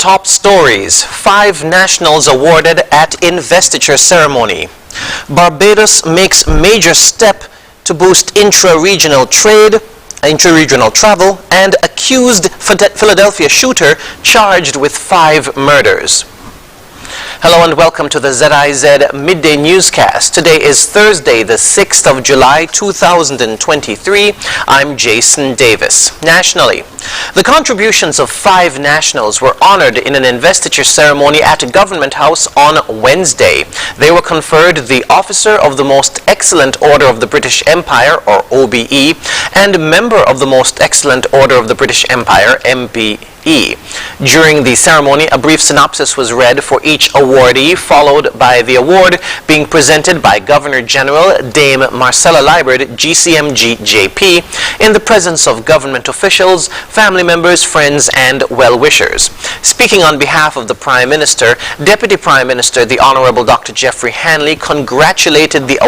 top stories. 5 nationals awarded at investiture ceremony. Barbados makes major step to boost intra-regional trade, intra-regional travel, and accused Philadelphia shooter charged with 5 murders. Hello and welcome to the ZIZ Midday Newscast. Today is Thursday, the 6th of July, 2023. I'm Jason Davis. Nationally, the contributions of 5 nationals were honored in an investiture ceremony at Government House on Wednesday. They were conferred the Officer of the Most Excellent Order of the British Empire, or OBE, and Member of the Most Excellent Order of the British Empire, MBE. During the ceremony, a brief synopsis was read for each awardee, followed by the award being presented by Governor-General Dame Marcella Liburd, GCMG JP, in the presence of government officials, family members, friends, and well-wishers. Speaking on behalf of the Prime Minister, Deputy Prime Minister, the Honorable Dr. Jeffrey Hanley, congratulated the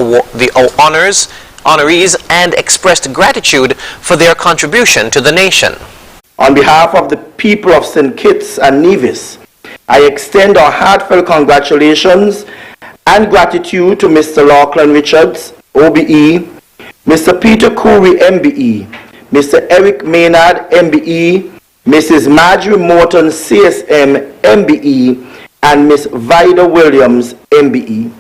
honorees and expressed gratitude for their contribution to the nation. On behalf of the people of St. Kitts and Nevis, I extend our heartfelt congratulations and gratitude to Mr. Lachlan Richards, OBE, Mr. Peter Coury, MBE, Mr. Eric Maynard, MBE, Mrs. Marjorie Morton, CSM, MBE, and Ms. Vida Williams, MBE.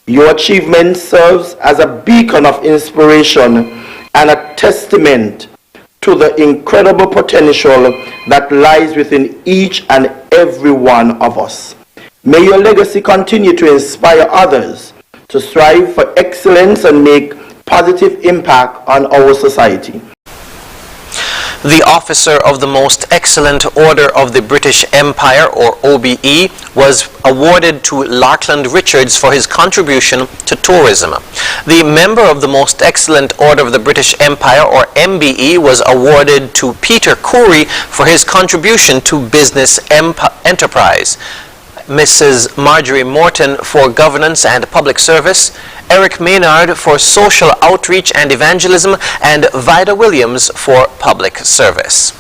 Your achievement serves as a beacon of inspiration and a testament to the incredible potential that lies within each and every one of us. May your legacy continue to inspire others to strive for excellence and make positive impact on our society. The Officer of the Most Excellent Order of the British Empire, or OBE, was awarded to Lachlan Richards for his contribution to tourism. The Member of the Most Excellent Order of the British Empire, or MBE, was awarded to Peter Coury for his contribution to business enterprise. Mrs. Marjorie Morton for governance and public service, Eric Maynard for social outreach and evangelism, and Vida Williams for public service.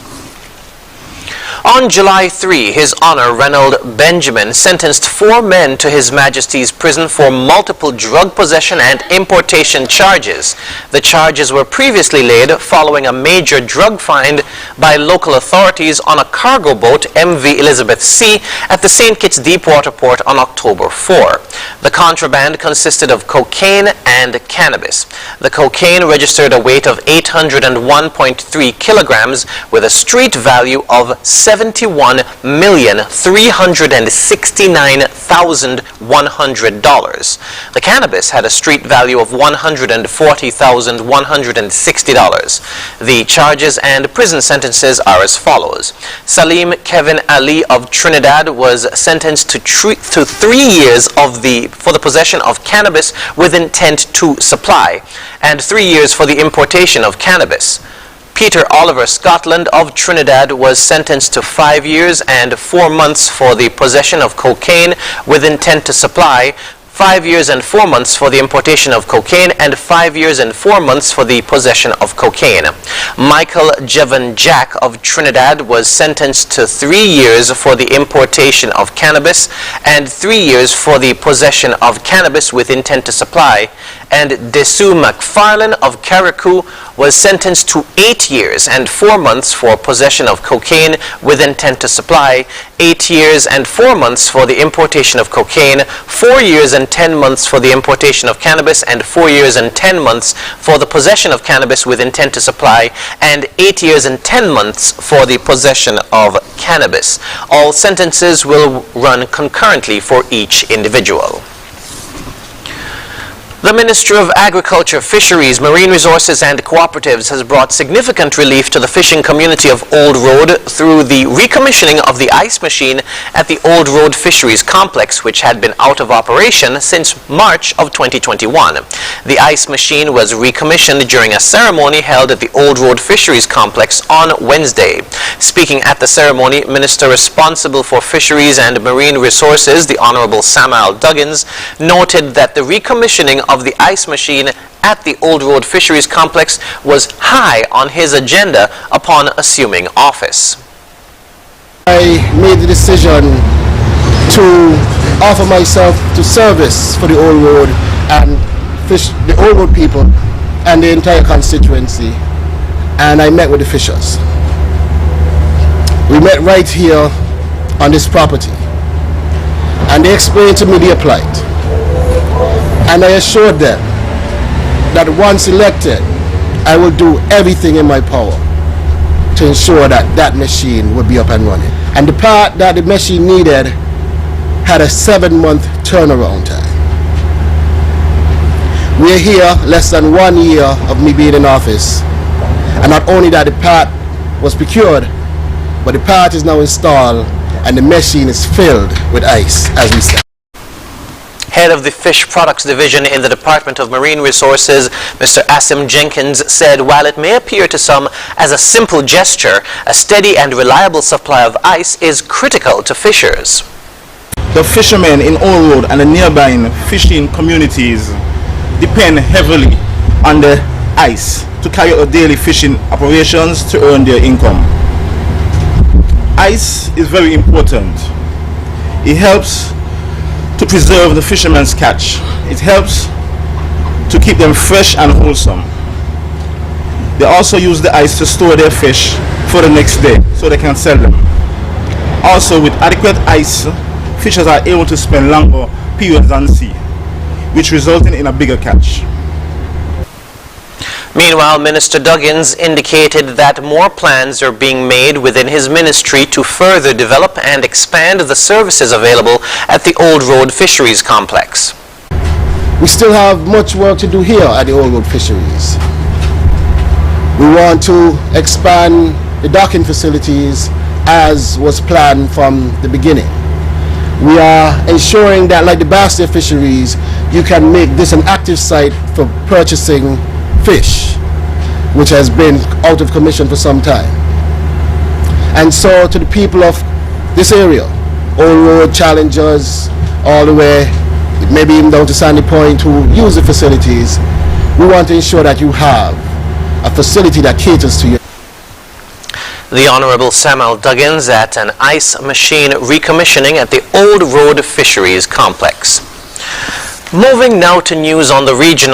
On July 3, His Honor Reynold Benjamin sentenced 4 men to His Majesty's prison for multiple drug possession and importation charges. The charges were previously laid following a major drug find by local authorities on a cargo boat, MV Elizabeth C, at the St. Kitts Deepwater Port on October 4. The contraband consisted of cocaine and cannabis. The cocaine registered a weight of 801.3 kilograms with a street value of $71,369,100. The cannabis had a street value of $140,160. The charges and prison sentences are as follows. Salim Kevin Ali of Trinidad was sentenced to 3 years for the possession of cannabis with intent to supply, and 3 years for the importation of cannabis. Peter Oliver Scotland of Trinidad was sentenced to 5 years and 4 months for the possession of cocaine with intent to supply, 5 years and 4 months for the importation of cocaine, and 5 years and 4 months for the possession of cocaine. Michael Jevan Jack of Trinidad was sentenced to 3 years for the importation of cannabis and 3 years for the possession of cannabis with intent to supply, and Desu McFarlane of Carriacou was sentenced to 8 years and 4 months for possession of cocaine with intent to supply, 8 years and 4 months for the importation of cocaine, 4 years and 10 months for the importation of cannabis, and 4 years and 10 months for the possession of cannabis with intent to supply, and 8 years and 10 months for the possession of cannabis. All sentences will run concurrently for each individual. The Ministry of Agriculture, Fisheries, Marine Resources and Cooperatives has brought significant relief to the fishing community of Old Road through the recommissioning of the ice machine at the Old Road Fisheries Complex, which had been out of operation since March of 2021. The ice machine was recommissioned during a ceremony held at the Old Road Fisheries Complex on Wednesday. Speaking at the ceremony, Minister responsible for Fisheries and Marine Resources, the Honorable Samuel Duggins, noted that the recommissioning of the ice machine at the Old Road Fisheries Complex was high on his agenda upon assuming office. I made the decision to offer myself to service for the Old Road and the Old Road people and the entire constituency, and I met with the fishers. We met right here on this property, and they explained to me their plight, and I assured them that once elected, I will do everything in my power to ensure that that machine would be up and running. And the part that the machine needed had a 7-month turnaround time. We're here less than 1 year of me being in office, and not only that the part was procured, but the part is now installed and the machine is filled with ice as we stand. Head of the Fish Products Division in the Department of Marine Resources, Mr. Asim Jenkins, said while it may appear to some as a simple gesture, a steady and reliable supply of ice is critical to fishers. The fishermen in Old Road and the nearby fishing communities depend heavily on the ice to carry out daily fishing operations to earn their income. Ice is very important. It helps to preserve the fishermen's catch. It helps to keep them fresh and wholesome. They also use the ice to store their fish for the next day so they can sell them. Also, with adequate ice, fishers are able to spend longer periods on sea, which resulting in a bigger catch. Meanwhile, Minister Duggins indicated that more plans are being made within his ministry to further develop and expand the services available at the Old Road Fisheries Complex. We still have much work to do here at the Old Road Fisheries. We want to expand the docking facilities as was planned from the beginning. We are ensuring that, like the Bass Day Fisheries, you can make this an active site for purchasing fish, which has been out of commission for some time. And so to the people of this area, Old Road, Challengers, all the way, maybe even down to Sandy Point, who use the facilities, we want to ensure that you have a facility that caters to you. The Honorable Samuel Duggins at an ice machine recommissioning at the Old Road Fisheries Complex. Moving now to news on the regional